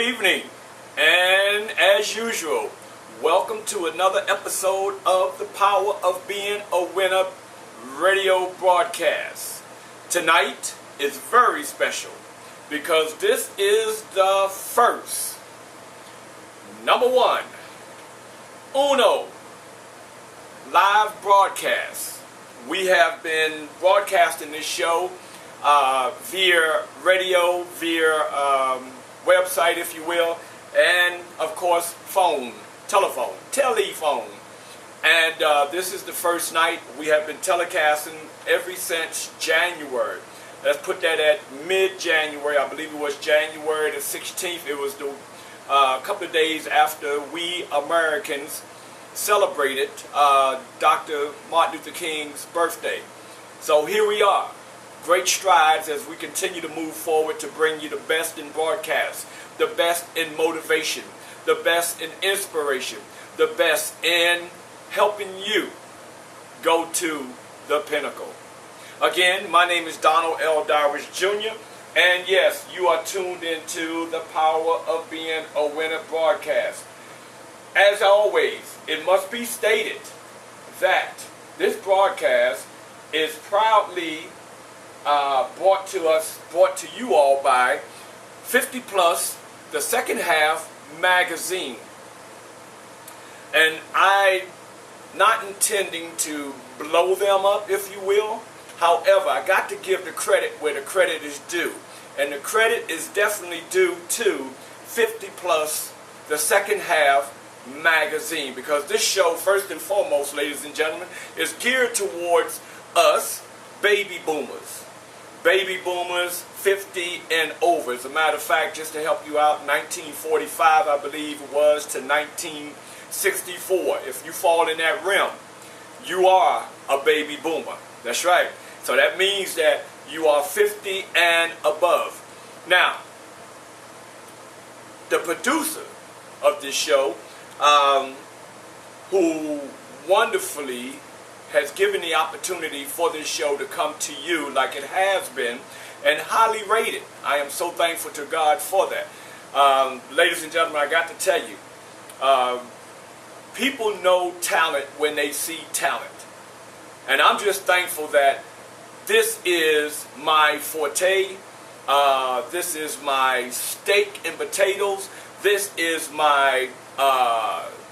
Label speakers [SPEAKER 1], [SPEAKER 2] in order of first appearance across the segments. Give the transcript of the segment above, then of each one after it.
[SPEAKER 1] Good evening, and as usual, welcome to another episode of the Power of Being a Winner radio broadcast. Tonight is very special because this is the first, number one, uno, live broadcast. We have been broadcasting this show via radio, via website, if you will, and of course telephone. And this is the first night. We have been telecasting ever since January. Let's put that at mid-January. I believe it was January the 16th. It was the couple of days after we Americans celebrated Dr. Martin Luther King's birthday. So here we are. Great strides as we continue to move forward to bring you the best in broadcast, the best in motivation, the best in inspiration, the best in helping you go to the pinnacle. Again, my name is Donald L. Dowers Jr., and yes, you are tuned into the Power of Being a Winner broadcast. As always, it must be stated that this broadcast is proudly brought to you all by 50 Plus, the Second Half magazine. And I'm not intending to blow them up, if you will. However, I got to give the credit where the credit is due. And the credit is definitely due to 50 Plus, the Second Half magazine. Because this show, first and foremost, ladies and gentlemen, is geared towards us, baby boomers. Baby boomers 50 and over. As a matter of fact, just to help you out, 1945, I believe it was, to 1964. If you fall in that realm, you are a baby boomer. That's right. So that means that you are 50 and above. Now, the producer of this show, who wonderfully has given the opportunity for this show to come to you like it has been, and highly rated. I am so thankful to God for that. Ladies and gentlemen, I got to tell you, people know talent when they see talent. And I'm just thankful that this is my forte. This is my steak and potatoes. This is my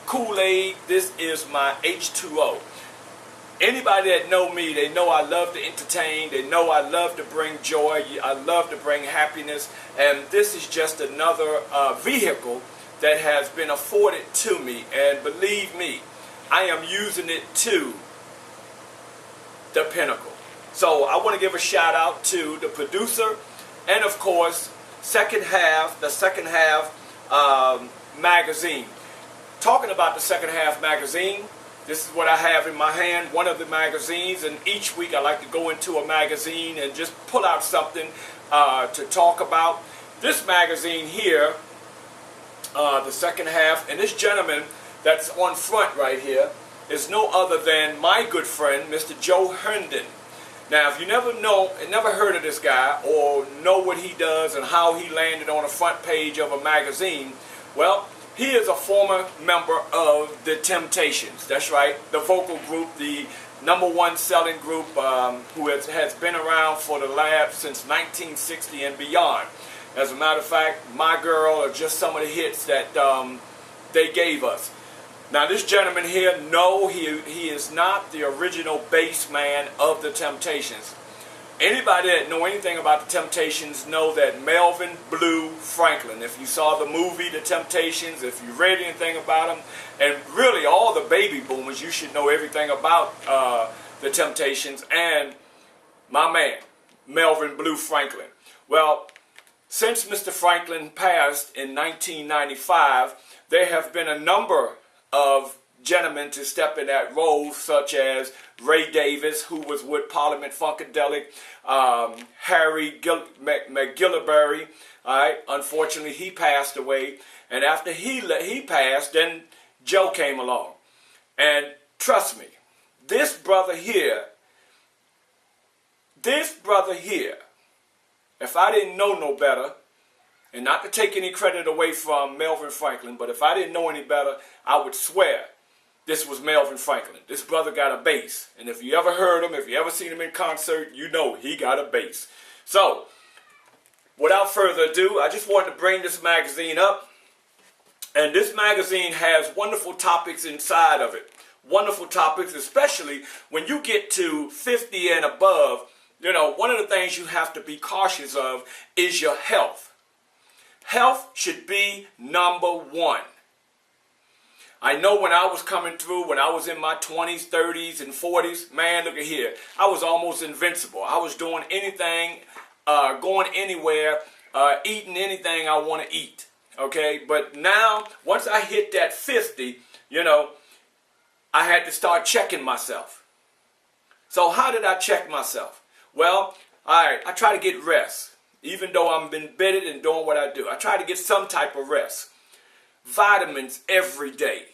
[SPEAKER 1] Kool-Aid. This is my H2O. Anybody that know me, they know I love to entertain. They know I love to bring joy. I love to bring happiness. And this is just another vehicle that has been afforded to me. And believe me, I am using it to the pinnacle. So I want to give a shout out to the producer and, of course, the Second Half magazine. Talking about the Second Half magazine, this is what I have in my hand, one of the magazines, and each week I like to go into a magazine and just pull out something to talk about. This magazine here, the Second Half, and this gentleman that's on front right here is no other than my good friend, Mr. Joe Herndon. Now, if you never heard of this guy or know what he does and how he landed on the front page of a magazine, well, he is a former member of the Temptations. That's right, the vocal group, the #1 selling group, who has been around for the lab since 1960 and beyond. As a matter of fact, My Girl are just some of the hits that they gave us. Now, this gentleman here, no, he is not the original bass man of the Temptations. Anybody that know anything about the Temptations know that Melvin Blue Franklin, if you saw the movie The Temptations, if you read anything about them, and really all the baby boomers, you should know everything about the Temptations and my man, Melvin Blue Franklin. Well, since Mr. Franklin passed in 1995, there have been a number of gentlemen to step in that role, such as Ray Davis, who was with Parliament Funkadelic, Harry McGillivray. All right, unfortunately, he passed away, and after he passed, then Joe came along. And trust me, this brother here, if I didn't know no better, And not to take any credit away from Melvin Franklin, but if I didn't know any better, I would swear this was Melvin Franklin. This brother got a bass. And if you ever heard him, if you ever seen him in concert, you know he got a bass. So, without further ado, I just wanted to bring this magazine up. And this magazine has wonderful topics inside of it. Wonderful topics, especially when you get to 50 and above. You know, one of the things you have to be cautious of is your health. Health should be number one. I know when I was coming through, when I was in my 20s, 30s, and 40s, man, look at here. I was almost invincible. I was doing anything, going anywhere, eating anything I want to eat. Okay, but now, once I hit that 50, you know, I had to start checking myself. So how did I check myself? Well, I try to get rest. Even though I'm embedded and doing what I do, I try to get some type of rest. Vitamins every day.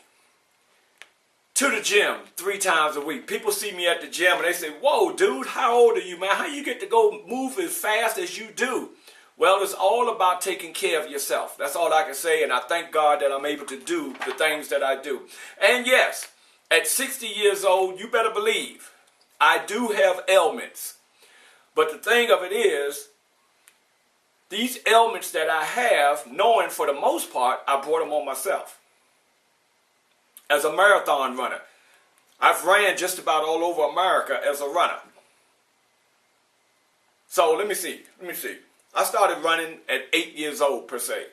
[SPEAKER 1] To the gym 3 times a week. People see me at the gym and they say, whoa, dude, how old are you, man? How you get to go move as fast as you do? Well, it's all about taking care of yourself. That's all I can say, and I thank God that I'm able to do the things that I do. And yes, at 60 years old, you better believe I do have ailments. But the thing of it is, these ailments that I have, knowing for the most part, I brought them on myself. As a marathon runner, I've ran just about all over America as a runner. So let me see. I started running at 8 years old, per se.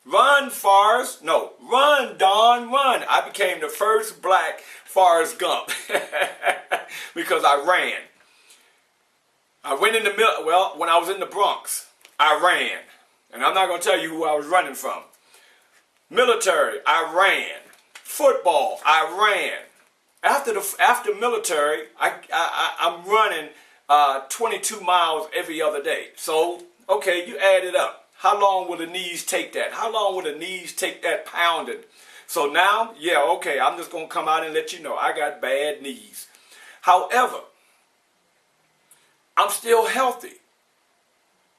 [SPEAKER 1] Run, Forrest. No, run, Don, run. I became the first black Forrest Gump because I ran. I went in the middle, well, when I was in the Bronx, I ran. And I'm not going to tell you who I was running from. Military, I ran. Football, I ran. After military, I'm running 22 miles every other day. So, okay, you add it up. How long will the knees take that? How long will the knees take that pounding? So now, yeah, okay, I'm just going to come out and let you know I got bad knees. However, I'm still healthy.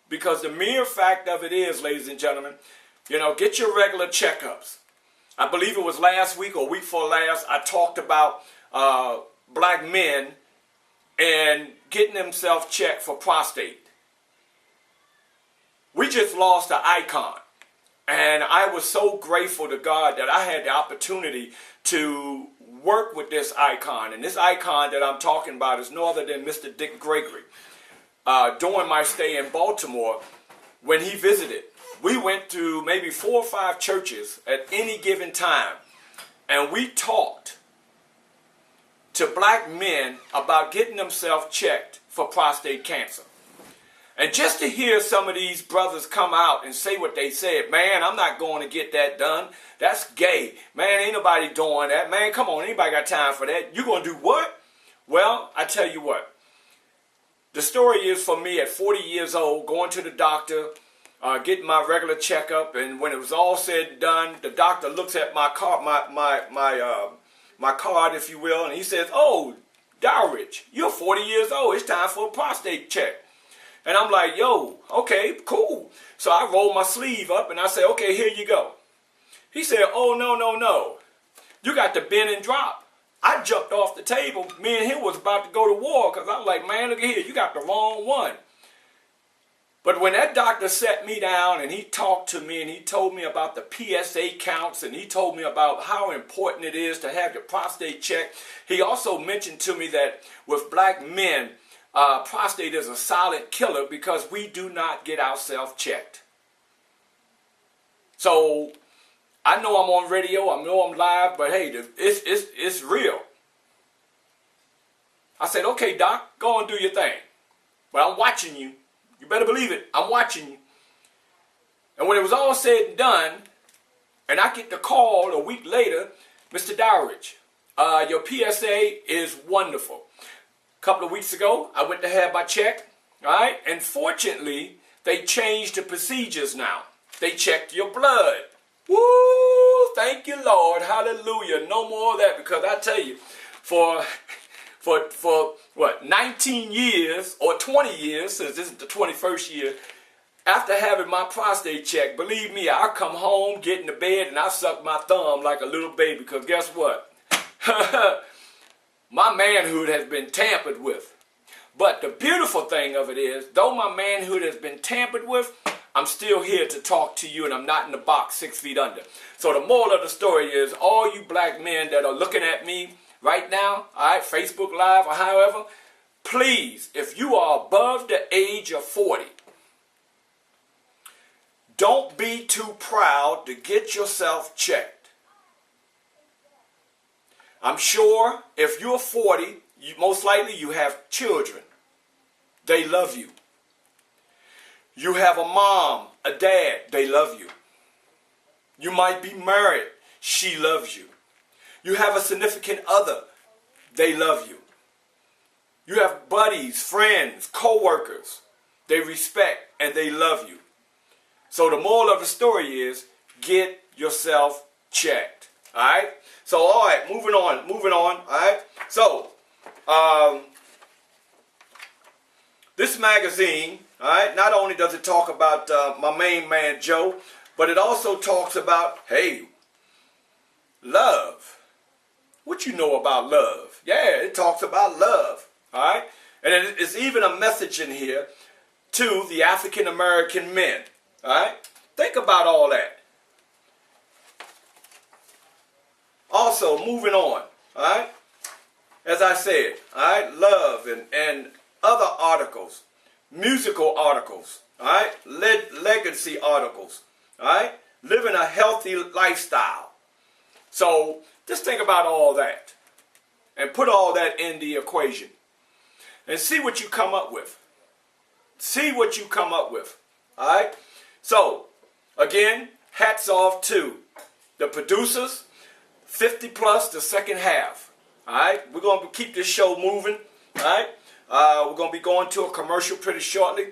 [SPEAKER 1] Because the mere fact of it is, ladies and gentlemen, you know, get your regular checkups. I believe it was last week or week before last, I talked about black men and getting themselves checked for prostate. We just lost an icon. And I was so grateful to God that I had the opportunity to work with this icon. And this icon that I'm talking about is no other than Mr. Dick Gregory. During my stay in Baltimore, when he visited, we went to maybe 4 or 5 churches at any given time, and we talked to black men about getting themselves checked for prostate cancer. And just to hear some of these brothers come out and say what they said, man, I'm not going to get that done. That's gay. Man, ain't nobody doing that. Man, come on, anybody got time for that? You going to do what? Well, I tell you what. The story is for me at 40 years old, going to the doctor, getting my regular checkup, and when it was all said and done, the doctor looks at my card, my card, if you will, and he says, "Oh, Dowridge, you're 40 years old. It's time for a prostate check." And I'm like, "Yo, okay, cool." So I roll my sleeve up and I say, "Okay, here you go." He said, "Oh, no. You got to bend and drop." I jumped off the table. Me and him was about to go to war because I was like, "Man, look at here. You got the wrong one." But when that doctor sat me down and he talked to me and he told me about the PSA counts and he told me about how important it is to have your prostate checked, he also mentioned to me that with black men, prostate is a silent killer because we do not get ourselves checked. So I know I'm on radio, I know I'm live, but hey, it's real. I said, "Okay, doc, go and do your thing. But I'm watching you. You better believe it. I'm watching you." And when it was all said and done, and I get the call a week later, "Mr. Dowridge, your PSA is wonderful. A couple of weeks ago, I went to have my check, all right? And fortunately, they changed the procedures now. They checked your blood." Woo! Thank you, Lord. Hallelujah. No more of that, because I tell you, for what, 19 years or 20 years, since this is the 21st year, After having my prostate checked, believe me, I come home, get in the bed, and I suck my thumb like a little baby, because guess what? My manhood has been tampered with. But the beautiful thing of it is, though my manhood has been tampered with, I'm still here to talk to you, and I'm not in the box 6 feet under. So the moral of the story is, all you black men that are looking at me right now, all right, Facebook Live or however, please, if you are above the age of 40, don't be too proud to get yourself checked. I'm sure if you're 40, most likely you have children. They love you. You have a mom, a dad, they love you. You might be married, she loves you. You have a significant other, they love you. You have buddies, friends, co-workers, they respect and they love you. So the moral of the story is, get yourself checked. All right? So, all right, moving on, all right? So, this magazine, all right, not only does it talk about my main man, Joe, but it also talks about, hey, love. What you know about love? Yeah, it talks about love, all right? And it's even a message in here to the African-American men. All right? Think about all that. Also, moving on. All right? As I said, all right, love and other articles, musical articles, all right, legacy articles, all right, living a healthy lifestyle. So just think about all that and put all that in the equation and see what you come up with. See what you come up with. All right? So, again, hats off to the producers, 50 plus the second half. All right? We're going to keep this show moving. All right? We're going to be going to a commercial pretty shortly.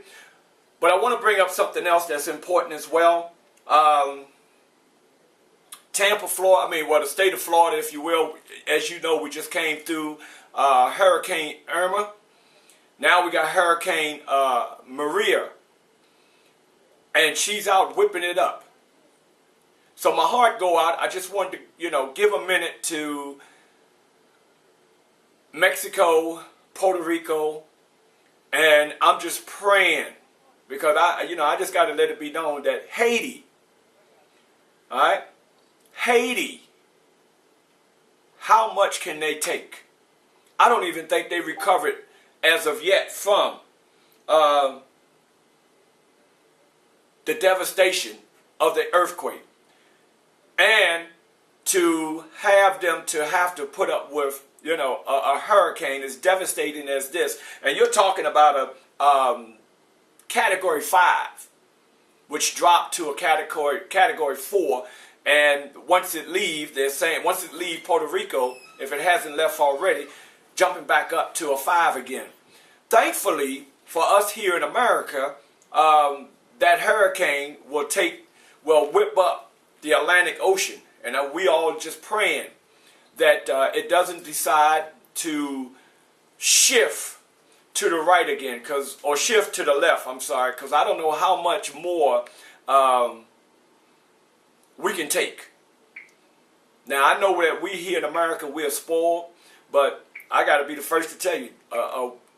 [SPEAKER 1] But I want to bring up something else that's important as well. Tampa, Florida, the state of Florida, if you will. As you know, we just came through Hurricane Irma. Now we got Hurricane Maria. And she's out whipping it up. So my heart go out. I just wanted to, give a minute to Mexico, Puerto Rico, and I'm just praying because I just got to let it be known that Haiti, all right, Haiti, how much can they take? I don't even think they recovered as of yet from the devastation of the earthquake, and to have them to have to put up with a hurricane as devastating as this, and you're talking about a category 5, which dropped to a category 4, and once it leaves, they're saying once it leaves Puerto Rico, if it hasn't left already, jumping back up to a 5 again. Thankfully for us here in America, that hurricane will whip up the Atlantic Ocean, and we all just praying that it doesn't decide to shift to the right again, or shift to the left. I'm sorry, because I don't know how much more we can take. Now I know that we here in America we're spoiled, but I got to be the first to tell you,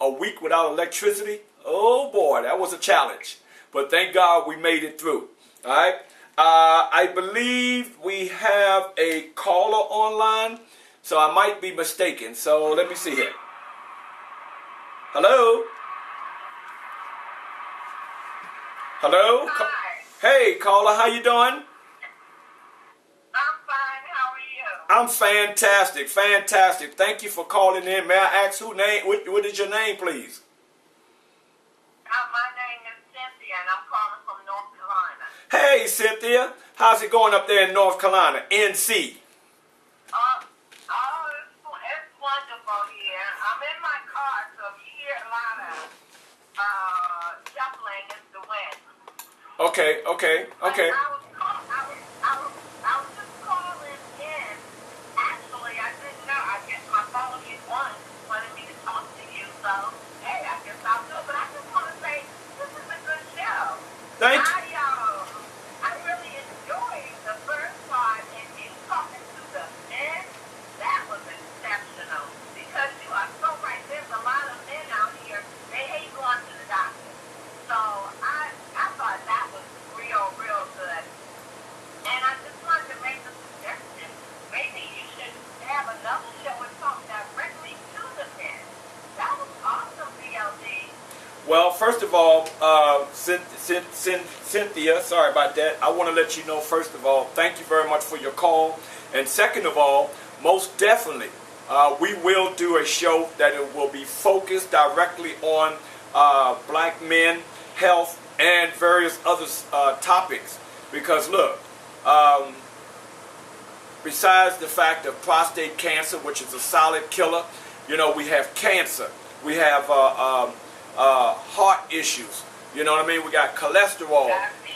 [SPEAKER 1] a week without electricity, oh boy, that was a challenge. But thank God we made it through. All right. I believe we have a caller online, so I might be mistaken. So let me see here. Hello? Hello?
[SPEAKER 2] Hi.
[SPEAKER 1] Hey, caller, how you doing?
[SPEAKER 2] I'm fine. How are you?
[SPEAKER 1] I'm fantastic, fantastic. Thank you for calling in. May I ask what is your name, please?
[SPEAKER 2] My name is Cynthia, and I'm calling from North Carolina.
[SPEAKER 1] Hey, Cynthia. How's it going up there in North Carolina, NC?
[SPEAKER 2] It's wonderful here. I'm in my car, so if you hear a lot of shuffling, it's the wind.
[SPEAKER 1] Okay.
[SPEAKER 2] I was just calling in. Actually, I didn't know. I guess my phone hit once, wanted me to talk to you. So, hey, I guess I'll do it. But I just want to say, this is a good show.
[SPEAKER 1] Well, first of all, Cynthia, sorry about that. I want to let you know, first of all, thank you very much for your call. And second of all, most definitely, we will do a show that it will be focused directly on black men, health, and various other topics. Because look, besides the fact of prostate cancer, which is a solid killer, you know, we have cancer. We have heart issues. You know what I mean? We got cholesterol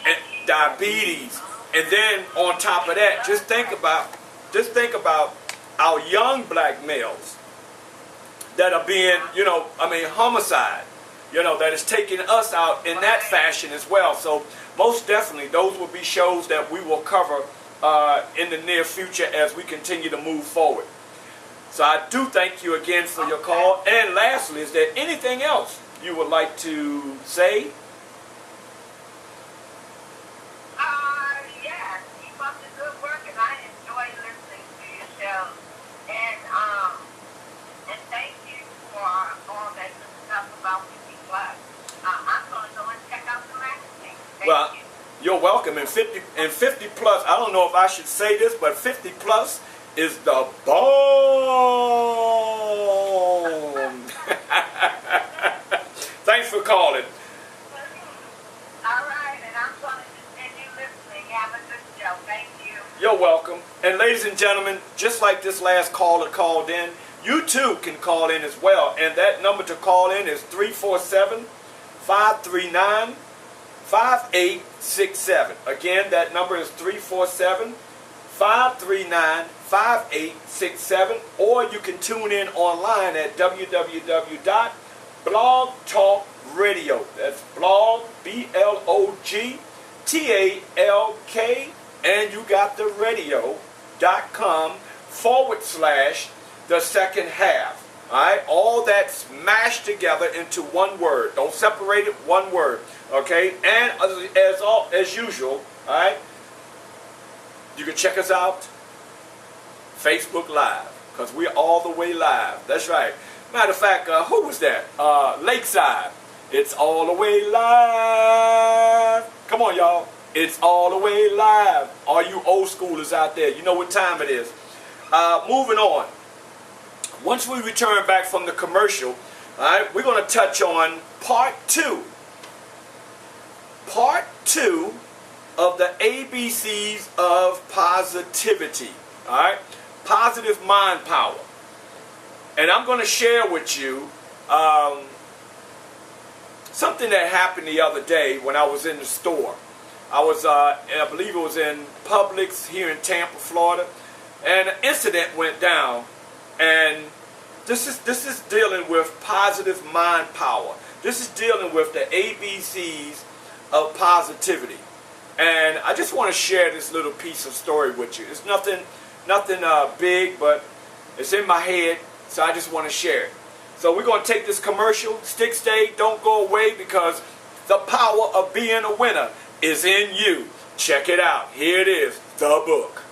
[SPEAKER 1] and diabetes. And then on top of that, just think about our young black males that are being, you know, I mean, homicide, you know, that is taking us out in that fashion as well. So most definitely, those will be shows that we will cover in the near future as we continue to move forward. So I do thank you again for your call. And lastly, is there anything else you would like to say?
[SPEAKER 2] Yeah, keep up the good work, and I enjoy listening to your show. And thank you for all that good stuff about 50 Plus. I'm going to go and check out the magazine. Thank you.
[SPEAKER 1] You're welcome. And 50 Plus, I don't know if I should say this, but 50 Plus is the bomb. Thanks for calling.
[SPEAKER 2] All right, and I'm going to continue listening. Have a good show. Thank you.
[SPEAKER 1] You're welcome. And ladies and gentlemen, just like this last caller called in, you too can call in as well. And that number to call in is 347-539-5867. Again, that number is 347-539-5867. Or you can tune in online at www.Blog Talk Radio. That's blog, BLOGTALK, and you got the radio.com/the second half. All right, all that's mashed together into one word. Don't separate it, one word. Okay, and as usual, all right, you can check us out Facebook Live, because we're all the way live. That's right. Matter of fact, who was that? Lakeside. It's all the way live. Come on, y'all. It's all the way live. All you old schoolers out there, you know what time it is. Moving on. Once we return back from the commercial, all right, we're going to touch on part two. Part two of the ABCs of positivity. All right? Positive mind power. And I'm going to share with you something that happened the other day when I was in the store. I believe it was in Publix here in Tampa, Florida, and an incident went down. And this is dealing with positive mind power. This is dealing with the ABCs of positivity. And I just want to share this little piece of story with you. It's nothing big, but it's in my head, so I just want to share it. So we're going to take this commercial. Stick, stay, don't go away, because the power of being a winner is in you. Check it out. Here it is, the book.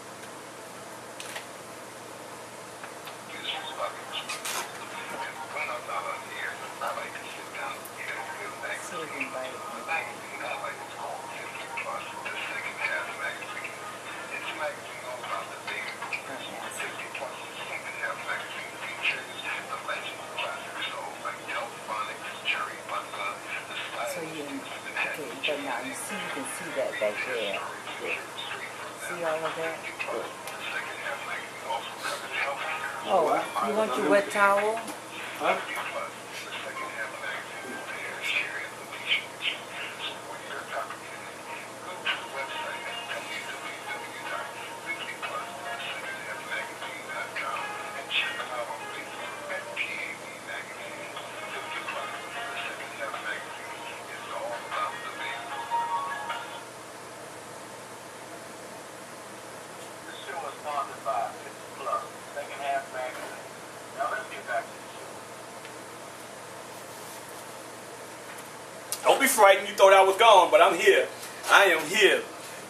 [SPEAKER 3] But now you can see that back there. See all of that? Oh, you want your wet towel?
[SPEAKER 1] Huh? Don't be frightened. You thought I was gone, but I'm here. I am here.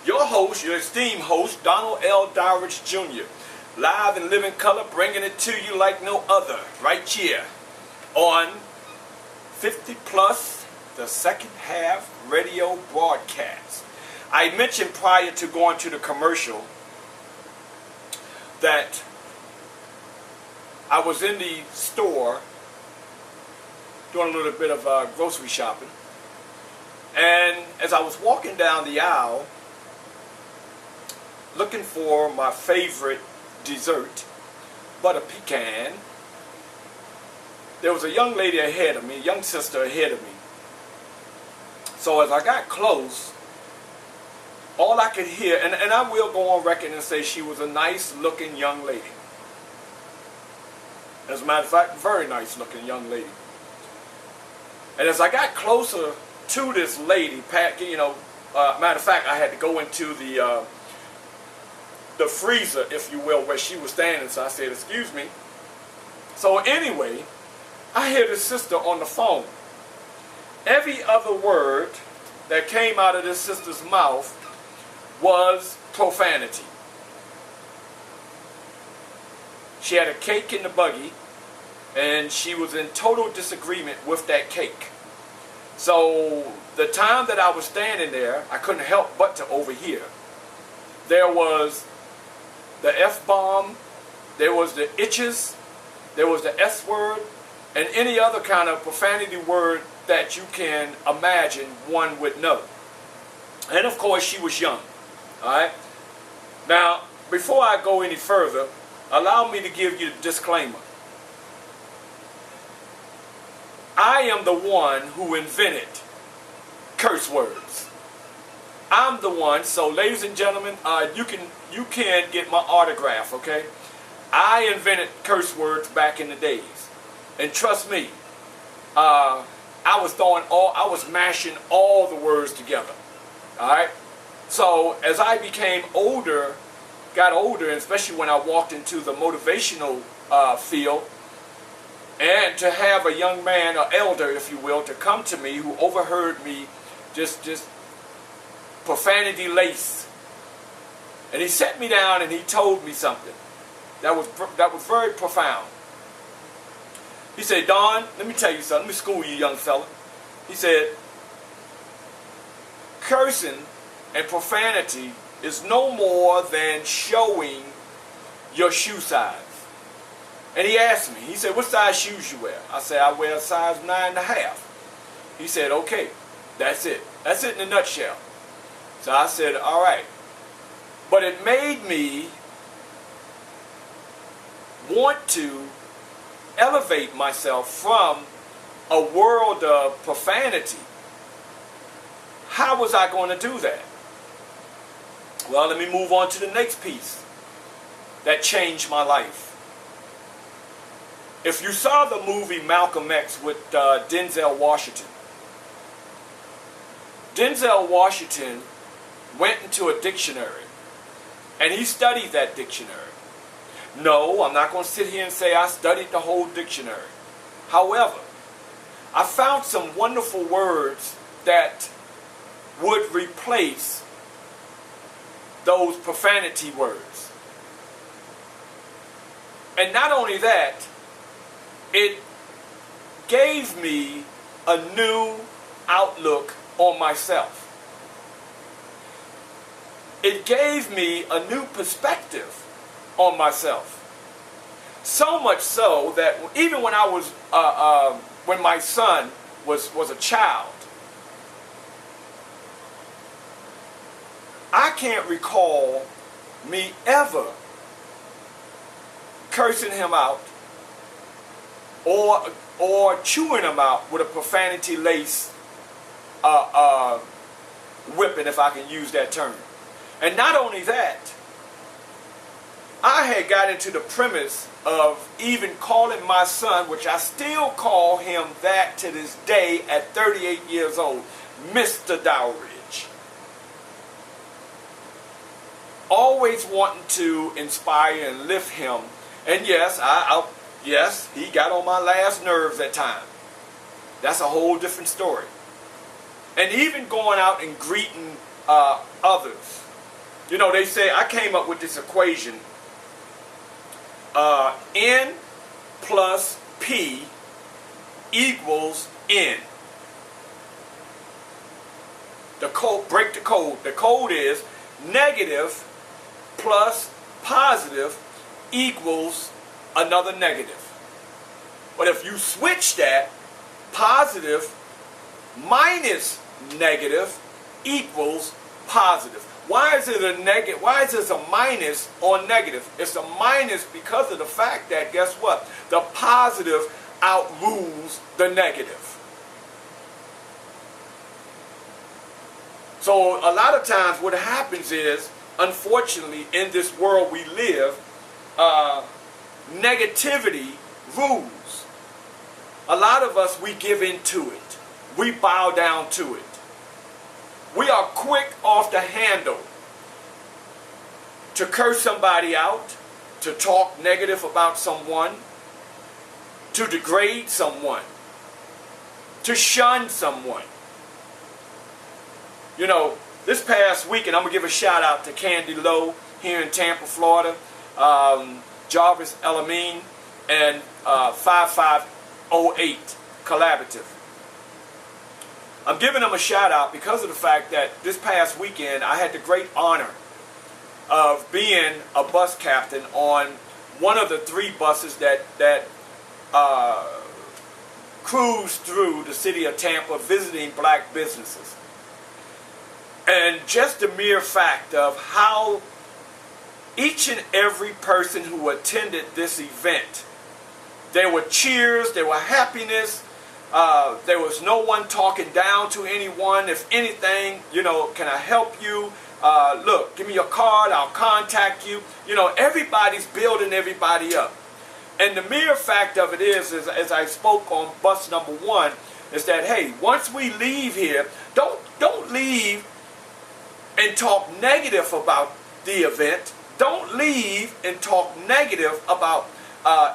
[SPEAKER 1] Your host, your esteemed host, Donald L. Dowridge Jr. Live in living color, bringing it to you like no other. Right here on 50 Plus the second half radio broadcast. I mentioned prior to going to the commercial that I was in the store doing a little bit of grocery shopping, and as I was walking down the aisle looking for my favorite dessert, butter pecan, there was a young lady ahead of me, a young sister ahead of me. So as I got close, all I could hear, and I will go on record and say she was a nice looking young lady. As a matter of fact, very nice looking young lady. And as I got closer to this lady, matter of fact, I had to go into the freezer, if you will, where she was standing. So I said, "Excuse me." So anyway, I hear the sister on the phone. Every other word that came out of this sister's mouth was profanity. She had a cake in the buggy, and she was in total disagreement with that cake. So the time that I was standing there, I couldn't help but to overhear. There was the F-bomb, there was the itches, there was the S word, and any other kind of profanity word that you can imagine one would know. And of course, she was young. All right. Now, before I go any further, allow me to give you a disclaimer. I am the one who invented curse words. I'm the one. So, ladies and gentlemen, you can get my autograph. Okay. I invented curse words back in the days, and trust me, I was mashing all the words together. All right. So as I became older, got older, and especially when I walked into the motivational field, and to have a young man, or elder, if you will, to come to me who overheard me just profanity laced, and he sat me down and he told me something that was very profound. He said, "Don, let me tell you something. Let me school you, young fella." He said, "Cursing and profanity is no more than showing your shoe size." And he asked me, he said, "What size shoes you wear?" I said, "I wear a size 9.5. He said, "Okay, that's it. That's it in a nutshell." So I said, "All right." But it made me want to elevate myself from a world of profanity. How was I going to do that? Well, let me move on to the next piece that changed my life. If you saw the movie Malcolm X with Denzel Washington, Denzel Washington went into a dictionary and he studied that dictionary. No, I'm not going to sit here and say I studied the whole dictionary. However, I found some wonderful words that would replace those profanity words. And not only that, it gave me a new outlook on myself. It gave me a new perspective on myself. So much so that even when I was, when my son was a child, I can't recall me ever cursing him out or chewing him out with a profanity-laced whipping, if I can use that term. And not only that, I had got into the premise of even calling my son, which I still call him that to this day at 38 years old, Mr. Dowridge. Always wanting to inspire and lift him. And yes, yes, he got on my last nerves at times. That's a whole different story. And even going out and greeting others. You know, they say, I came up with this equation. N plus P equals N. The code, break the code. The code is negative plus positive equals another negative. But if you switch that, positive minus negative equals positive. Why is it a negative? Why is this a minus or negative? It's a minus because of the fact that, guess what? The positive outrules the negative. So a lot of times what happens is, unfortunately, in this world we live, negativity rules. A lot of us, we give in to it. We bow down to it. We are quick off the handle to curse somebody out, to talk negative about someone, to degrade someone, to shun someone. You know, this past weekend, I'm going to give a shout out to Candy Lowe here in Tampa, Florida, Jarvis Elamine, and 5508 Collaborative. I'm giving them a shout out because of the fact that this past weekend I had the great honor of being a bus captain on one of the 3 buses that cruised through the city of Tampa visiting black businesses. And just the mere fact of how each and every person who attended this event, there were cheers, there were happiness, there was no one talking down to anyone. If anything, you know, can I help you? Look, give me your card, I'll contact you. You know, everybody's building everybody up. And the mere fact of it is, as I spoke on bus number 1, is that, hey, once we leave here, don't leave and talk negative about the event. Don't leave and talk negative about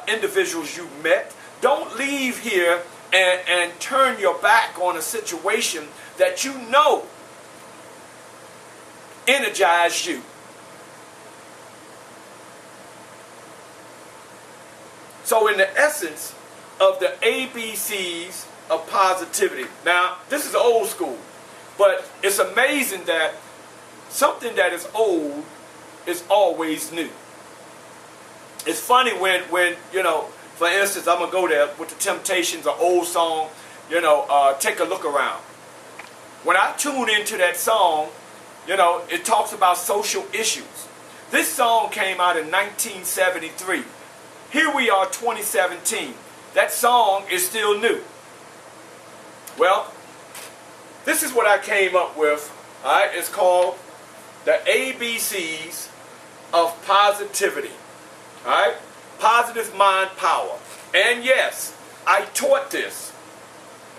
[SPEAKER 1] individuals you met. Don't leave here and turn your back on a situation that you know energized you. So in the essence of the ABCs of positivity. Now, this is old school, but it's amazing that something that is old is always new. It's funny when you know, for instance, I'm going to go there with the Temptations, an old song, you know, Take a Look Around. When I tune into that song, you know, it talks about social issues. This song came out in 1973. Here we are, 2017. That song is still new. Well, this is what I came up with. All right, it's called the ABCs of positivity. All right, positive mind power. And yes, I taught this.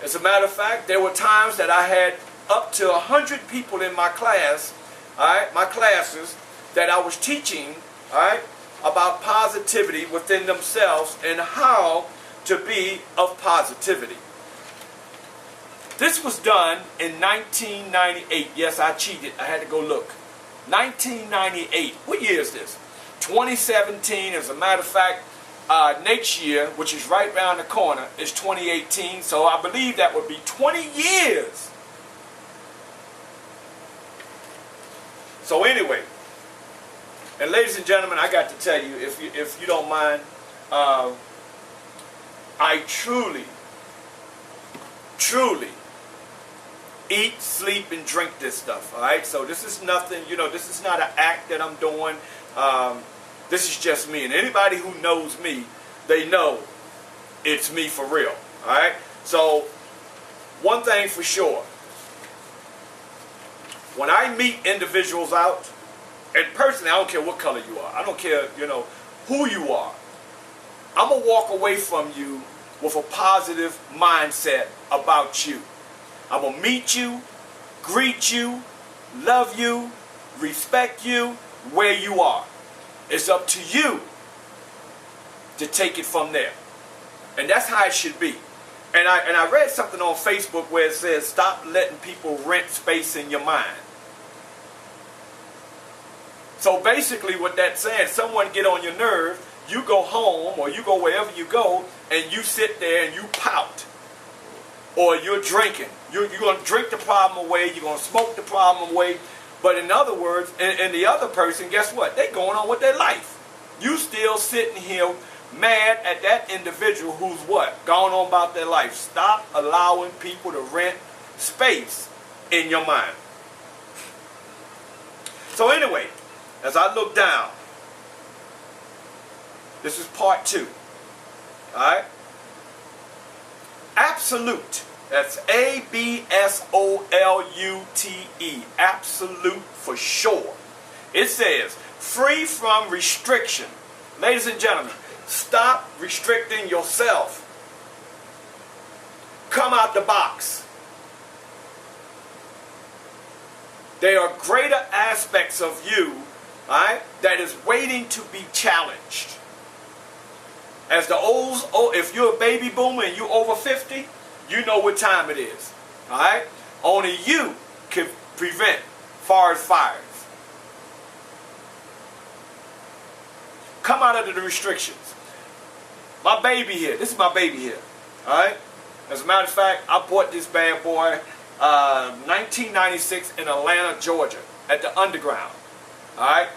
[SPEAKER 1] As a matter of fact, there were times that I had up to 100 people in my class, all right, my classes, that I was teaching, all right, about positivity within themselves and how to be of positivity. This was done in 1998. Yes, I cheated. I had to go look. 1998. What year is this? 2017. As a matter of fact, next year, which is right around the corner, is 2018. So I believe that would be 20 years. So anyway, and ladies and gentlemen, I got to tell you, if you don't mind, I truly eat, sleep, and drink this stuff. All right. So this is nothing. You know, this is not an act that I'm doing. This is just me. And anybody who knows me, they know it's me for real. All right. So one thing for sure. When I meet individuals out, and personally, I don't care what color you are. I don't care, you know, who you are. I'm going to walk away from you with a positive mindset about you. I'm going to meet you, greet you, love you, respect you where you are. It's up to you to take it from there. And that's how it should be. And I read something on Facebook where it says, stop letting people rent space in your mind. So basically what that's saying, someone get on your nerve, you go home or you go wherever you go and you sit there and you pout. Or you're drinking. You're going to drink the problem away. You're going to smoke the problem away. But in other words, and the other person, guess what? They're going on with their life. You still sitting here mad at that individual who's what? Gone on about their life. Stop allowing people to rent space in your mind. So anyway, as I look down, this is part 2. Alright? Absolute. That's ABSOLUTE. Absolute for sure. It says, free from restriction. Ladies and gentlemen, stop restricting yourself. Come out the box. There are greater aspects of you, right, that is waiting to be challenged. As the old, if you're a baby boomer and you're over 50, you know what time it is. All right? Only you can prevent forest fires. Come out of the restrictions. My baby here. This is my baby here. All right? As a matter of fact, I bought this bad boy 1996 in Atlanta, Georgia, at the Underground. All right?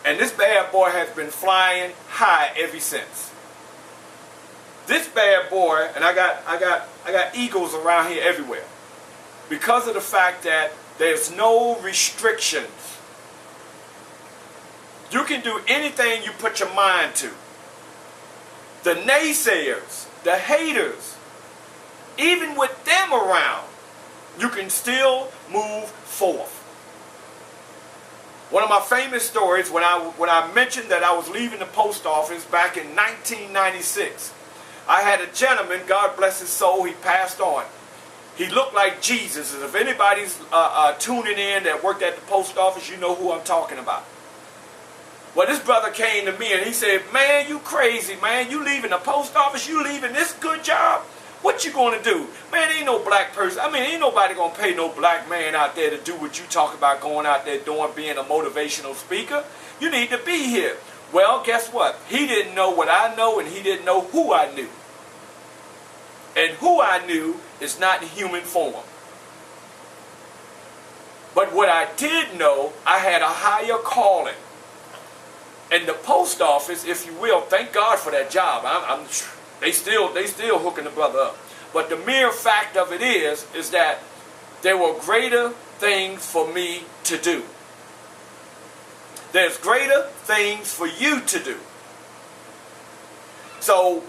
[SPEAKER 1] And this bad boy has been flying high ever since. This bad boy, and I got eagles around here everywhere, because of the fact that there's no restrictions. You can do anything you put your mind to. The naysayers, the haters, even with them around, you can still move forth. One of my famous stories, when I mentioned that I was leaving the post office back in 1996, I had a gentleman, God bless his soul, he passed on. He looked like Jesus. If anybody's tuning in that worked at the post office, you know who I'm talking about. Well, this brother came to me and he said, man, you crazy, man. You leaving the post office? You leaving this good job? What you going to do? Man, ain't no black person. I mean, ain't nobody going to pay no black man out there to do what you talk about going out there doing, being a motivational speaker. You need to be here. Well, guess what? He didn't know what I know, and he didn't know who I knew. And who I knew is not in human form. But what I did know, I had a higher calling. And the post office, if you will, thank God for that job. They still hooking the brother up. But the mere fact of it is that there were greater things for me to do. There's greater things for you to do. So,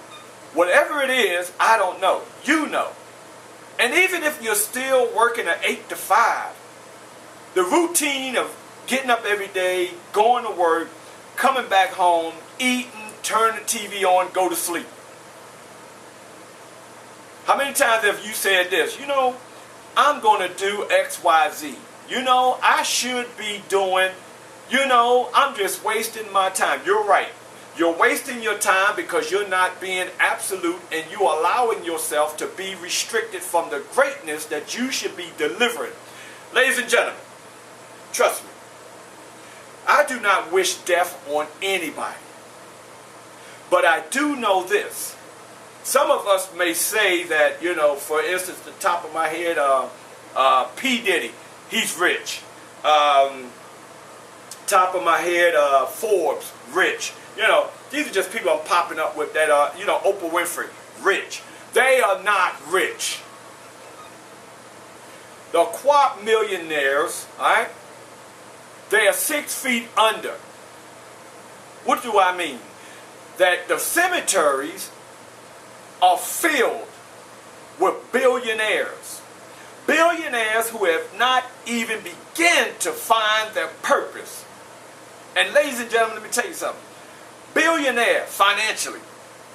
[SPEAKER 1] whatever it is, I don't know. You know. And even if you're still working an 8 to 5, the routine of getting up every day, going to work, coming back home, eating, turn the TV on, go to sleep. How many times have you said this? You know, I'm going to do X, Y, Z. You know, I should be doing, you know, I'm just wasting my time. You're right. You're wasting your time because you're not being absolute and you're allowing yourself to be restricted from the greatness that you should be delivering. Ladies and gentlemen, trust me. I do not wish death on anybody. But I do know this. Some of us may say that, you know, for instance, the top of my head, P. Diddy, he's rich. Top of my head, Forbes, rich. You know, these are just people I'm popping up with that are, you know, Oprah Winfrey, rich. They are not rich. The quad millionaires, all right, they are 6 feet under. What do I mean? That the cemeteries are filled with billionaires. Billionaires who have not even begun to find their purpose. And ladies and gentlemen, let me tell you something. Billionaire financially,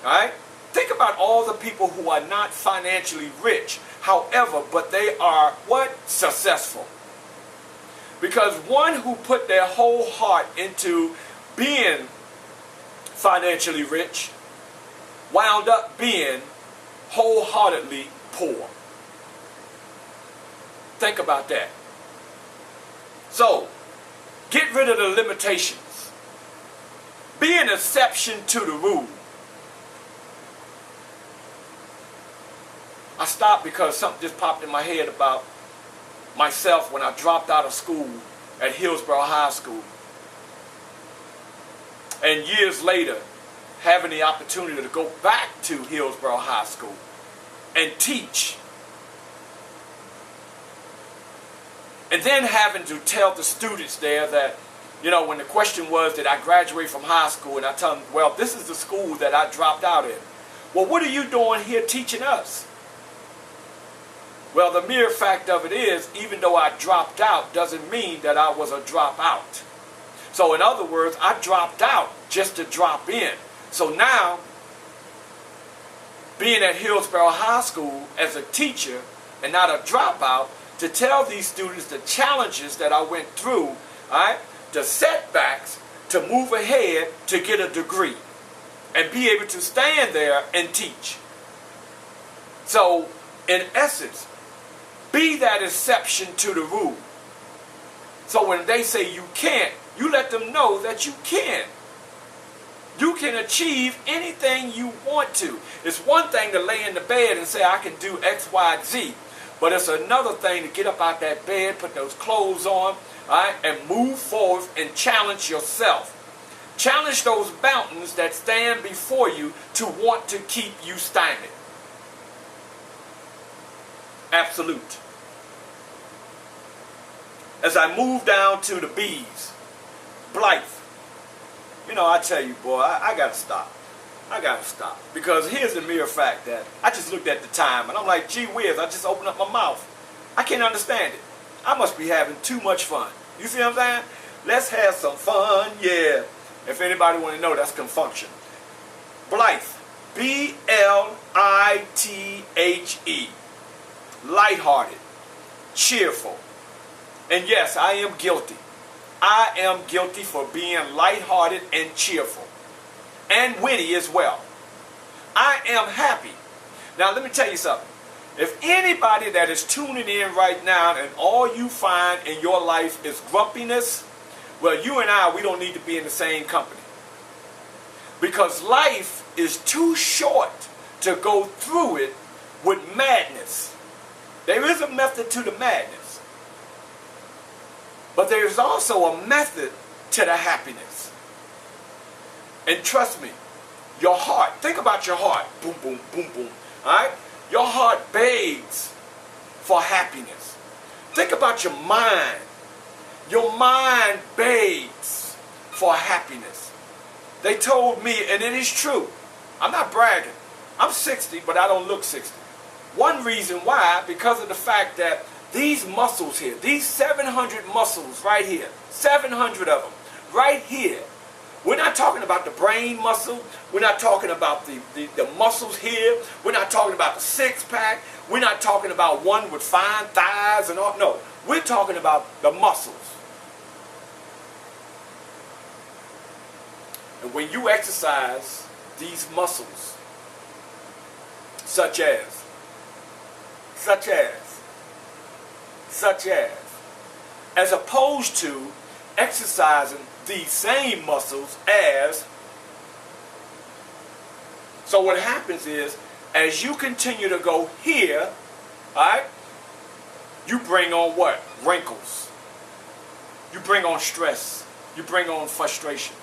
[SPEAKER 1] all right? Think about all the people who are not financially rich, however, but they are what? Successful. Because one who put their whole heart into being financially rich wound up being wholeheartedly poor. Think about that. So, get rid of the limitations. Be an exception to the rule. I stopped because something just popped in my head about myself when I dropped out of school at Hillsborough High School. And years later, having the opportunity to go back to Hillsborough High School and teach. And then having to tell the students there that, you know, when the question was, did I graduate from high school? And I tell them, well, this is the school that I dropped out in. Well, what are you doing here teaching us? Well, the mere fact of it is, even though I dropped out doesn't mean that I was a dropout. So in other words, I dropped out just to drop in. So now, being at Hillsborough High School as a teacher and not a dropout, to tell these students the challenges that I went through, all right, the setbacks, to move ahead to get a degree and be able to stand there and teach. So, in essence, be that exception to the rule. So when they say you can't, you let them know that you can. You can achieve anything you want to. It's one thing to lay in the bed and say, I can do X, Y, Z. But it's another thing to get up out that bed, put those clothes on, all right, and move forward and challenge yourself. Challenge those mountains that stand before you to want to keep you stymied. Absolute. As I move down to the B's, Blythe. You know, I tell you, boy, I got to stop. I got to stop. Because here's the mere fact that I just looked at the time and I'm like, gee whiz, I just opened up my mouth. I can't understand it. I must be having too much fun. You see what I'm saying? Let's have some fun, yeah. If anybody want to know, that's confunction. Blythe. B-L-I-T-H-E. Lighthearted. Cheerful. And yes, I am guilty. I am guilty for being lighthearted and cheerful. And witty as well. I am happy. Now let me tell you something. If anybody that is tuning in right now and all you find in your life is grumpiness, well, you and I, we don't need to be in the same company. Because life is too short to go through it with madness. There is a method to the madness. But there is also a method to the happiness. And trust me, your heart, think about your heart. Boom, boom, boom, boom. All right? Your heart begs for happiness. Think about your mind. Your mind begs for happiness. They told me, and it is true, I'm not bragging. I'm 60, but I don't look 60. One reason why, because of the fact that these muscles here, these 700 muscles right here, 700 of them, right here. We're not talking about the brain muscle. We're not talking about the muscles here. We're not talking about the six-pack. We're not talking about one with fine thighs and all. No, we're talking about the muscles. And when you exercise these muscles, such as, as opposed to exercising these same muscles as, so what happens is, as you continue to go here, alright, you bring on what? Wrinkles. You bring on stress. You bring on frustration.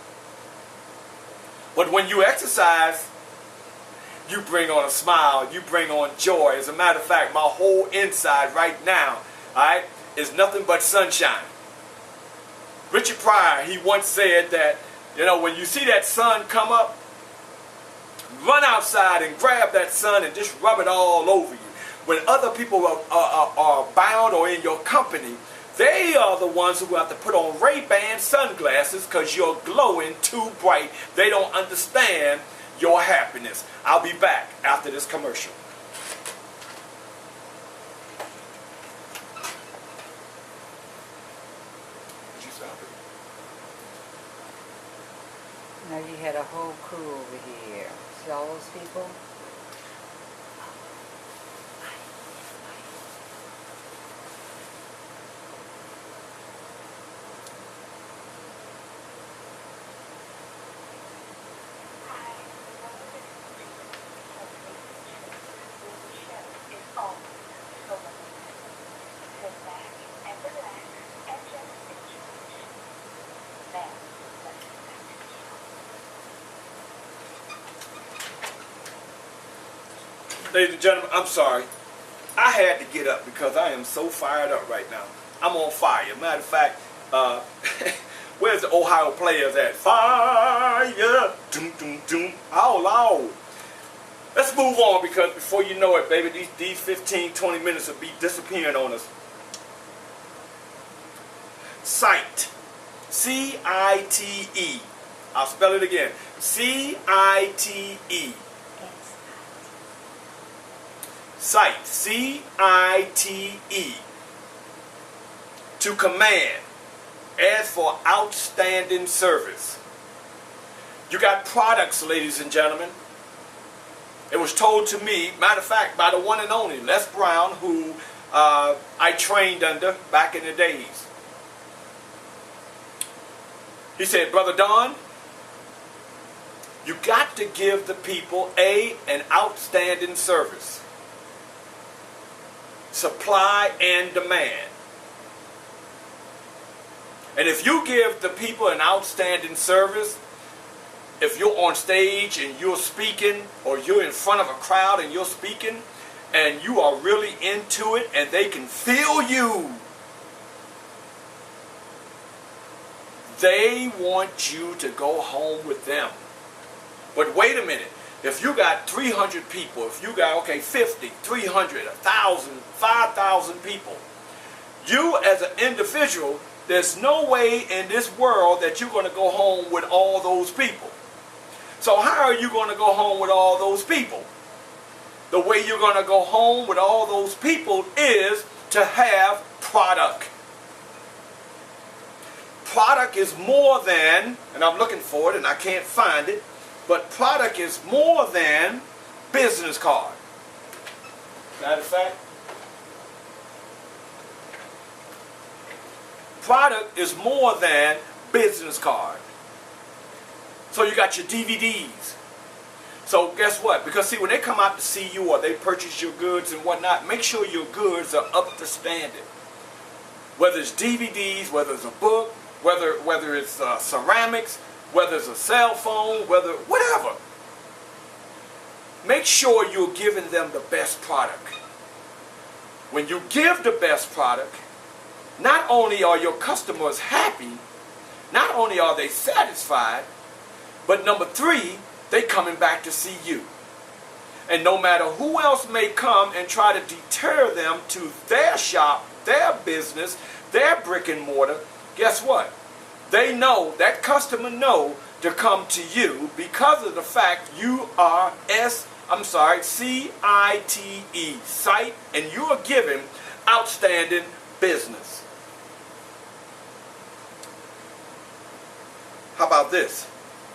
[SPEAKER 1] But when you exercise, you bring on a smile. You bring on joy. As a matter of fact, my whole inside right now, alright, is nothing but sunshine. Richard Pryor, he once said that, you know, when you see that sun come up, run outside and grab that sun and just rub it all over you. When other people are bound or in your company, they are the ones who have to put on Ray-Ban sunglasses because you're glowing too bright. They don't understand your happiness. I'll be back after this commercial.
[SPEAKER 3] Now you had a whole crew over here. See all those people?
[SPEAKER 1] Ladies and gentlemen, I'm sorry. I had to get up because I am so fired up right now. I'm on fire. Matter of fact, where's the Ohio players at? Fire! Doom, doom, doom. How loud? Let's move on because before you know it, baby, these 15, 20 minutes will be disappearing on us. Cite. C-I-T-E. I'll spell it again. C-I-T-E. Cite. C-I-T-E. To command. As for outstanding service. You got products, ladies and gentlemen. It was told to me, matter of fact, by the one and only Les Brown, who I trained under back in the days. He said, Brother Don, you got to give the people an outstanding service. Supply and demand. And if you give the people an outstanding service, if you're on stage and you're speaking, or you're in front of a crowd and you're speaking, and you are really into it and they can feel you, they want you to go home with them. But wait a minute. If you got 300 people, if you got, 50, 300, 1,000, 5,000 people, you as an individual, there's no way in this world that you're going to go home with all those people. So how are you going to go home with all those people? The way you're going to go home with all those people is to have product. Product is more than, and I'm looking for it and I can't find it, but product is more than business card. Matter of fact, product is more than business card. So you got your DVDs. So guess what? Because see, when they come out to see you or they purchase your goods and whatnot, make sure your goods are up to standard. Whether it's DVDs, whether it's a book, whether it's ceramics, whether it's a cell phone, whatever. Make sure you're giving them the best product. When you give the best product, not only are your customers happy, not only are they satisfied, but number 3, they coming back to see you. And no matter who else may come and try to deter them to their shop, their business, their brick and mortar, guess what? They know, that customer know to come to you because of the fact you are C-I-T-E, cite, and you are giving outstanding business. How about this?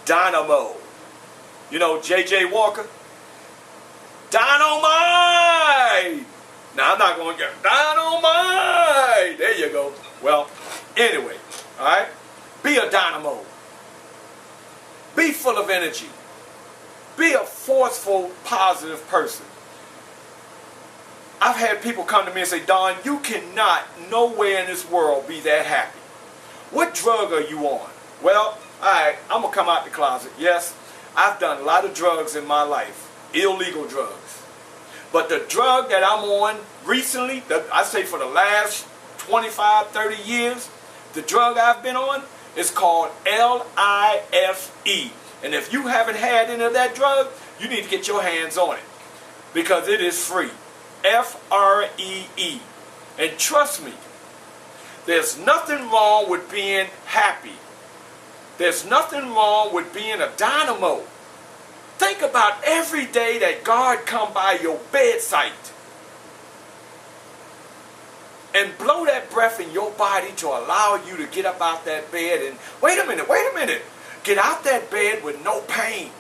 [SPEAKER 1] Dynamo. You know J.J. Walker? Dynamite! Now I'm not going to get dynamite. There you go. Well, anyway, all right? Be a dynamo. Be full of energy. Be a forceful, positive person. I've had people come to me and say, Don, you cannot nowhere in this world be that happy. What drug are you on? Well, all right, I'm going to come out the closet. Yes, I've done a lot of drugs in my life, illegal drugs. But the drug that I'm on recently, I say for the last 25, 30 years, the drug I've been on is called L-I-F-E. And if you haven't had any of that drug, you need to get your hands on it because it is free. F-R-E-E. And trust me, there's nothing wrong with being happy. There's nothing wrong with being a dynamo. Think about every day that God come by your bedside and blow that breath in your body to allow you to get up out that bed and, wait a minute, get out that bed with no pain.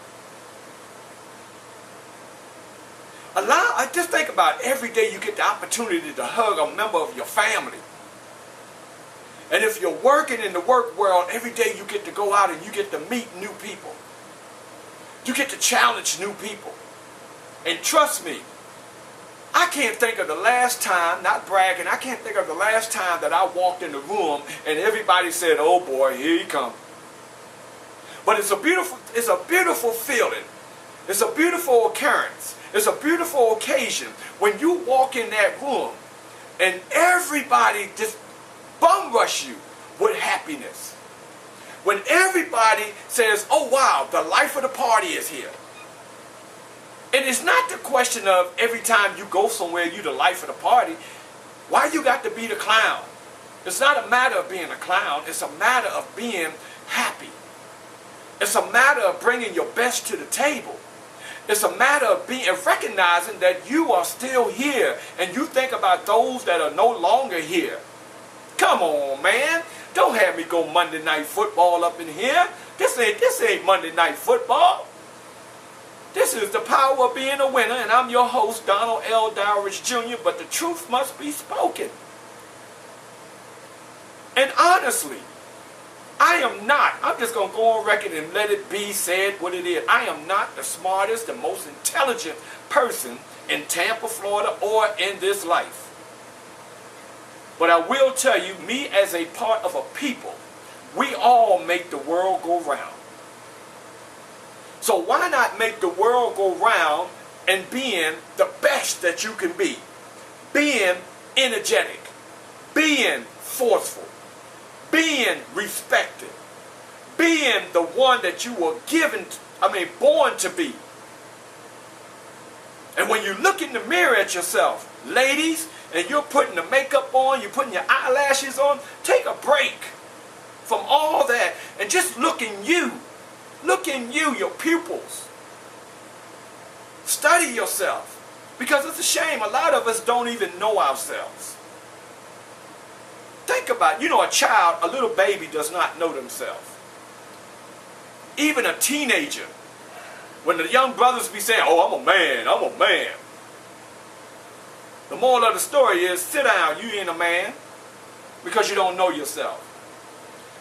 [SPEAKER 1] Just think about every day you get the opportunity to hug a member of your family. And if you're working in the work world, every day you get to go out and you get to meet new people. You get to challenge new people. And trust me, I can't think of the last time, not bragging, I can't think of the last time that I walked in the room and everybody said, oh boy, here he comes. But it's a beautiful feeling. It's a beautiful occurrence. It's a beautiful occasion when you walk in that room and everybody just bum rush you with happiness. When everybody says, oh wow, the life of the party is here. And it's not the question of every time you go somewhere, you the life of the party. Why you got to be the clown? It's not a matter of being a clown. It's a matter of being happy. It's a matter of bringing your best to the table. It's a matter of recognizing that you are still here and you think about those that are no longer here. Come on, man. Don't have me go Monday Night Football up in here. This ain't Monday Night Football. This is the power of being a winner, and I'm your host, Donald L. Dowridge Jr., but the truth must be spoken. And honestly, I'm just going to go on record and let it be said what it is. I am not the smartest, the most intelligent person in Tampa, Florida, or in this life. But I will tell you, me as a part of a people, we all make the world go round. So why not make the world go round and being the best that you can be? Being energetic, being forceful, being respected, being the one that you were born to be. And when you look in the mirror at yourself, ladies, and you're putting the makeup on, you're putting your eyelashes on, take a break from all that and just look in you. Look in you, your pupils. Study yourself. Because it's a shame, a lot of us don't even know ourselves. Think about it. You know, a little baby does not know themselves. Even a teenager, when the young brothers be saying, oh, I'm a man. The moral of the story is, sit down, you ain't a man, because you don't know yourself.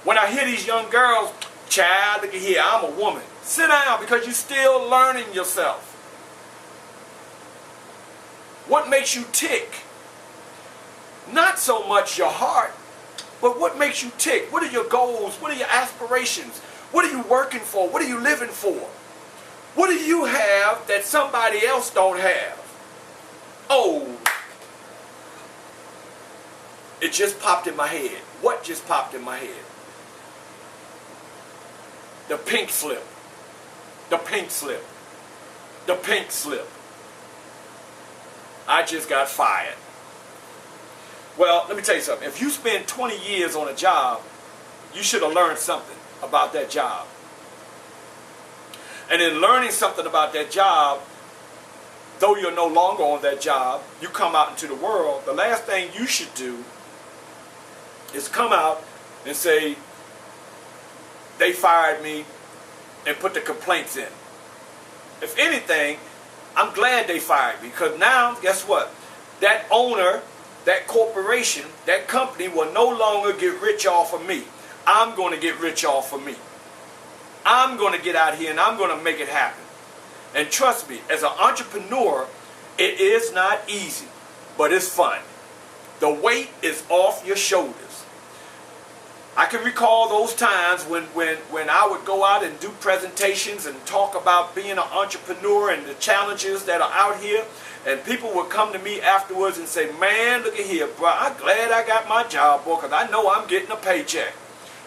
[SPEAKER 1] When I hear these young girls, child, look at here, I'm a woman. Sit down, because you're still learning yourself. What makes you tick? Not so much your heart, but what makes you tick? What are your goals? What are your aspirations? What are you working for? What are you living for? What do you have that somebody else don't have? Oh, it just popped in my head. What just popped in my head? The pink slip. The pink slip. The pink slip. I just got fired. Well, let me tell you something. If you spend 20 years on a job, you should have learned something about that job. And in learning something about that job, though you're no longer on that job, you come out into the world, the last thing you should do is come out and say, they fired me, and put the complaints in. If anything, I'm glad they fired me, because now, guess what? That owner, that corporation, that company will no longer get rich off of me. I'm going to get rich off of me. I'm going to get out here and I'm going to make it happen. And trust me, as an entrepreneur, it is not easy, but it's fun. The weight is off your shoulders. I can recall those times when I would go out and do presentations and talk about being an entrepreneur and the challenges that are out here. And people would come to me afterwards and say, man, look at here, bro. I'm glad I got my job, boy, because I know I'm getting a paycheck.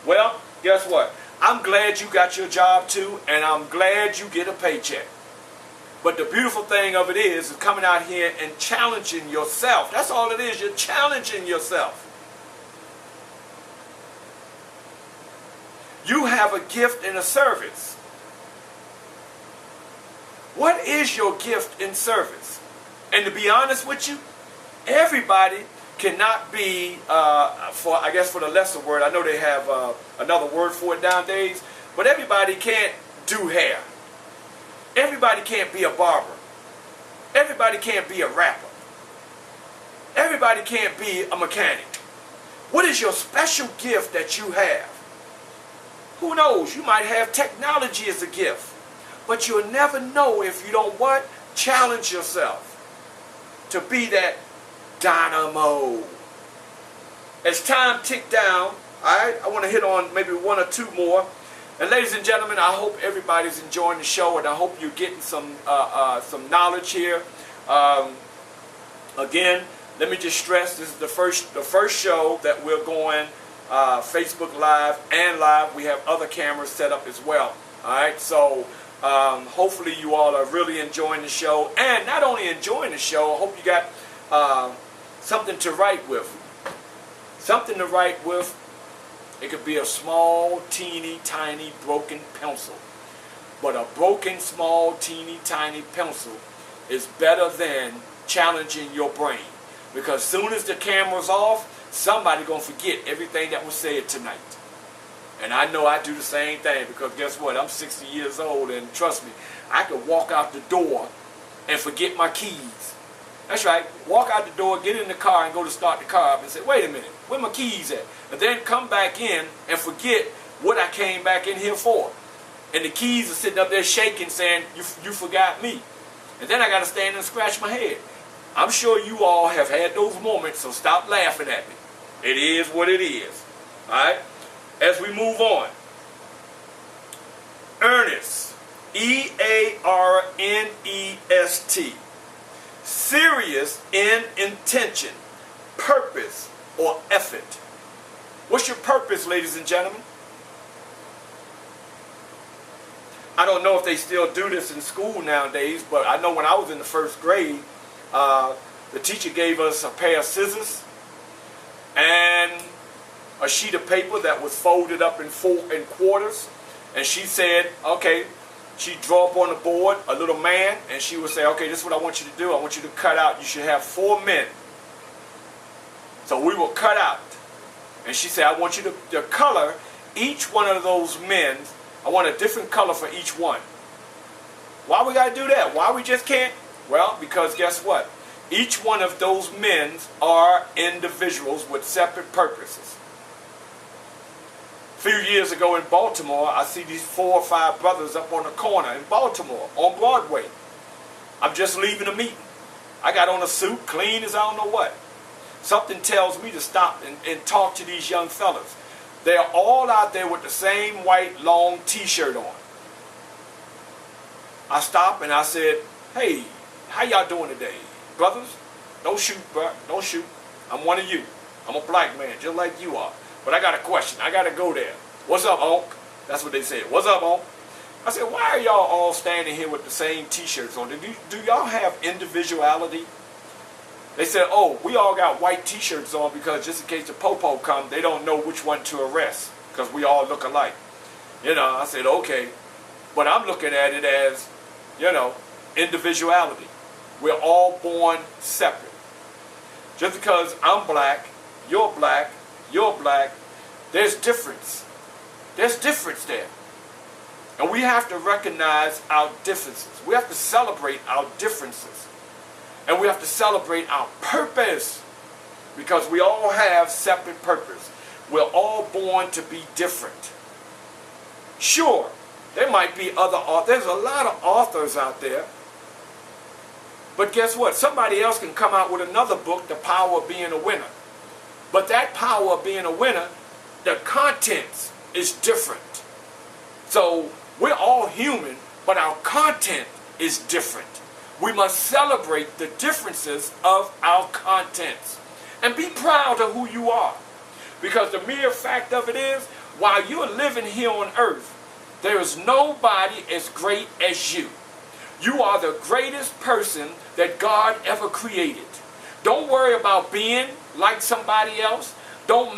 [SPEAKER 1] Well, guess what? I'm glad you got your job too, and I'm glad you get a paycheck. But the beautiful thing of it is coming out here and challenging yourself. That's all it is. You're challenging yourself. You have a gift and a service. What is your gift and service? And to be honest with you, everybody cannot be, for the lesser word, I know they have another word for it nowadays, but everybody can't do hair. Everybody can't be a barber. Everybody can't be a rapper. Everybody can't be a mechanic. What is your special gift that you have? Who knows? You might have technology as a gift. But you'll never know if you don't what? Challenge yourself to be that dynamo. As time tick down, I want to hit on maybe one or two more. And ladies and gentlemen, I hope everybody's enjoying the show, and I hope you're getting some knowledge here. Again, let me just stress, this is the first show that we're going Facebook Live and live. We have other cameras set up as well. All right, so hopefully you all are really enjoying the show, and not only enjoying the show, I hope you got something to write with. Something to write with. It could be a small, teeny, tiny, broken pencil. But a broken, small, teeny, tiny pencil is better than challenging your brain. Because soon as the camera's off, somebody's going to forget everything that was said tonight. And I know I do the same thing, because guess what? I'm 60 years old, and trust me, I could walk out the door and forget my keys. That's right. Walk out the door, get in the car, and go to start the car up and say, wait a minute, where my keys at? And then come back in and forget what I came back in here for. And the keys are sitting up there shaking, saying, you forgot me. And then I got to stand and scratch my head. I'm sure you all have had those moments, so stop laughing at me. It is what it is. All right? As we move on. Earnest. E-A-R-N-E-S-T. Serious in intention, purpose, or effort. What's your purpose, ladies and gentlemen? I don't know if they still do this in school nowadays, but I know when I was in the first grade, the teacher gave us a pair of scissors and a sheet of paper that was folded up in quarters, and she said, okay, she'd draw up on the board a little man, and she would say, okay, this is what I want you to do. I want you to cut out, you should have 4 men. So we will cut out. And she said, I want you to color each one of those men. I want a different color for each one. Why we got to do that? Why we just can't? Well, because guess what? Each one of those men are individuals with separate purposes. A few years ago in Baltimore, I see these 4 or 5 brothers up on the corner in Baltimore, on Broadway. I'm just leaving a meeting. I got on a suit, clean as I don't know what. Something tells me to stop and talk to these young fellas. They're all out there with the same white long t-shirt on. I stopped and I said, hey, how y'all doing today? Brothers, don't shoot, bro. Don't shoot. I'm one of you. I'm a black man, just like you are. But I got a question. I got to go there. What's up, Unc? That's what they said. What's up, Unc? I said, why are y'all all standing here with the same t-shirts on? Do y'all have individuality? They said, oh, we all got white t-shirts on because just in case the Tpobw come, they don't know which one to arrest because we all look alike. You know, I said, okay. But I'm looking at it as, you know, individuality. We're all born separate. Just because I'm black, you're black, there's difference. There's difference there. And we have to recognize our differences. We have to celebrate our differences. And we have to celebrate our purpose. Because we all have separate purpose. We're all born to be different. Sure, there might be other authors. There's a lot of authors out there. But guess what? Somebody else can come out with another book, The Power of Being a Winner. But that power of being a winner, the contents is different. So we're all human, but our content is different. We must celebrate the differences of our contents and be proud of who you are. Because the mere fact of it is, while you're living here on earth, there is nobody as great as you. You are the greatest person that God ever created. Don't worry about being like somebody else. Don't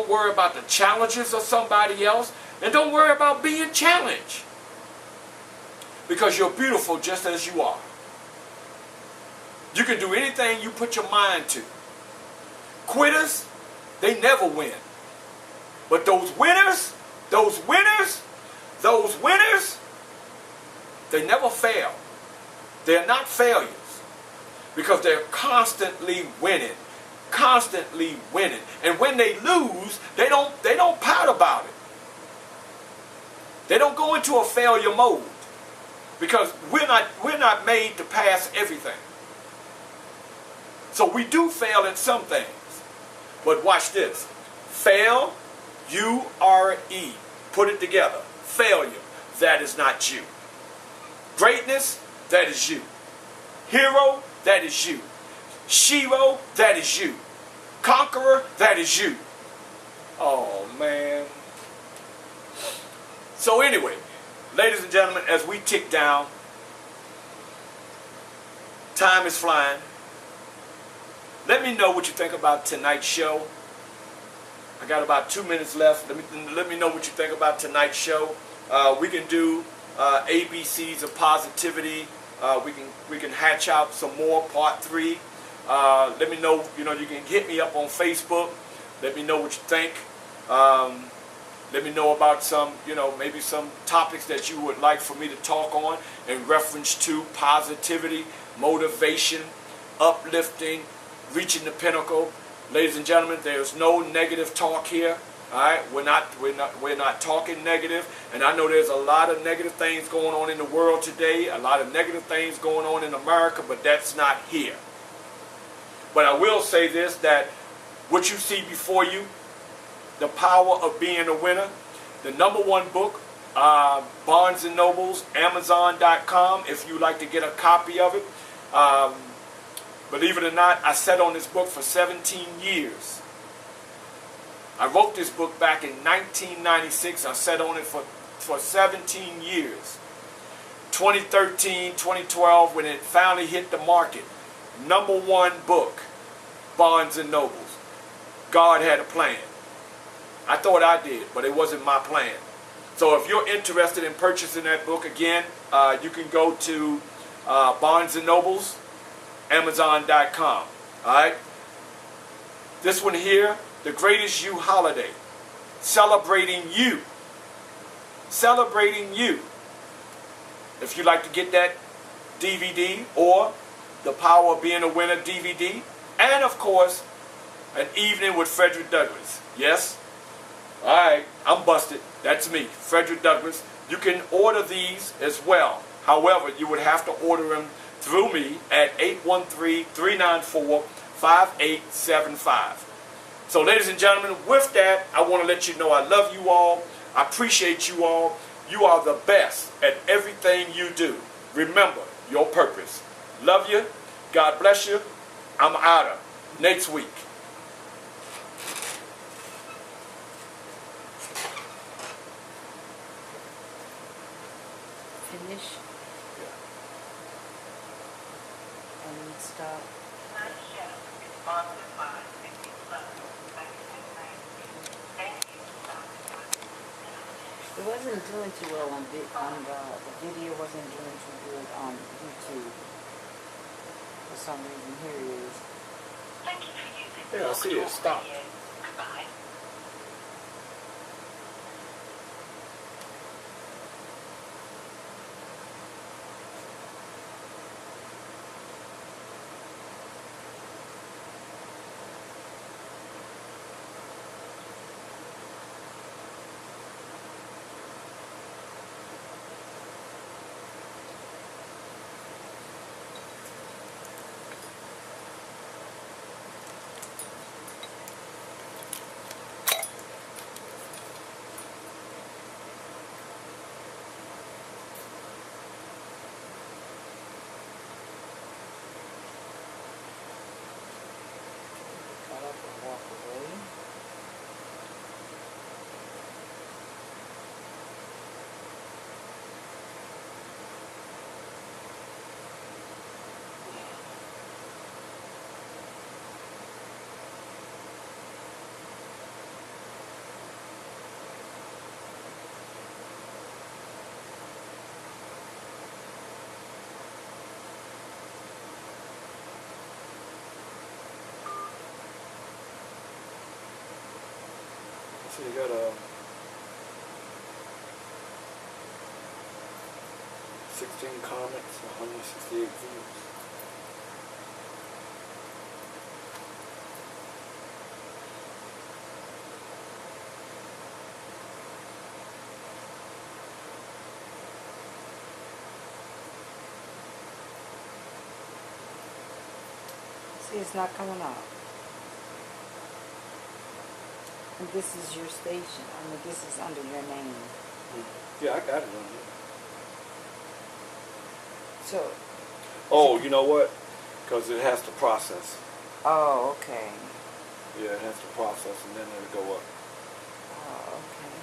[SPEAKER 1] worry about the challenges of somebody else. And don't worry about being challenged. Because you're beautiful just as you are. You can do anything you put your mind to. Quitters, they never win. But those winners, they never fail. They're not failures. Because they're constantly winning. Constantly winning. And when they lose, they don't pout about it. They don't go into a failure mode. Because we're not made to pass everything. So we do fail at some things. But watch this. Fail, U-R-E. Put it together. Failure, that is not you. Greatness, that is you. Hero, that is you. Shiro, that is you. Conqueror, that is you. Oh, man. So anyway, ladies and gentlemen, as we tick down, time is flying. Let me know what you think about tonight's show. I got about 2 minutes left. Let me know what you think about tonight's show. We can do ABCs of positivity. We can hatch out some more, part 3. Let me know, you can hit me up on Facebook. Let me know what you think. Let me know about some, maybe some topics that you would like for me to talk on in reference to positivity, motivation, uplifting, reaching the pinnacle. Ladies and gentlemen, there's no negative talk here. All right, we're not talking negative, and I know there's a lot of negative things going on in the world today, a lot of negative things going on in America, but that's not here. But I will say this, that what you see before you, The Power of Being a Winner, the #1 book, Barnes & Noble's, Amazon.com, if you'd like to get a copy of it. Believe it or not, I sat on this book for 17 years. I wrote this book back in 1996. I sat on it for 17 years. 2013, 2012, when it finally hit the market, #1 book, Barnes & Noble's. God had a plan. I thought I did, but it wasn't my plan. So if you're interested in purchasing that book, again, you can go to Barnes & Noble's, Amazon.com. All right. This one here, The Greatest You Holiday, celebrating you. Celebrating you. If you'd like to get that DVD or The Power of Being a Winner DVD, and of course, An Evening with Frederick Douglass. Yes? All right, I'm busted. That's me, Frederick Douglass. You can order these as well. However, you would have to order them through me at 813-394-5875. So ladies and gentlemen, with that, I want to let you know I love you all. I appreciate you all. You are the best at everything you do. Remember your purpose. Love you. God bless you. I'm out of next week.
[SPEAKER 3] Finish. And stop. It wasn't doing too well on the video wasn't doing too good on YouTube. For some reason, here it is.
[SPEAKER 2] Thank you for using
[SPEAKER 1] Yeah, I see it. Stop.
[SPEAKER 2] Goodbye.
[SPEAKER 3] Got up and walk away.
[SPEAKER 1] So you got a 16 comments, 168 views.
[SPEAKER 3] See, it's not coming out. And this is your station. I mean, this is under your name.
[SPEAKER 4] Yeah, I got it on here.
[SPEAKER 3] So,
[SPEAKER 4] Oh, you know what? Because it has to process.
[SPEAKER 3] oh, okay.
[SPEAKER 4] Yeah, it has to process and then it'll go up.
[SPEAKER 3] Oh, okay.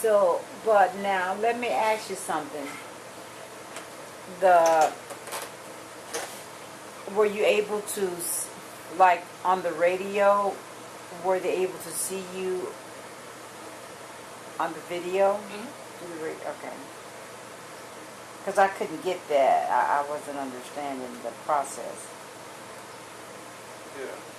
[SPEAKER 3] So, but now let me ask you something. Were you able to, like on the radio, were they able to see you on the video? Okay. Because I couldn't get that. I wasn't understanding the process.
[SPEAKER 4] Yeah.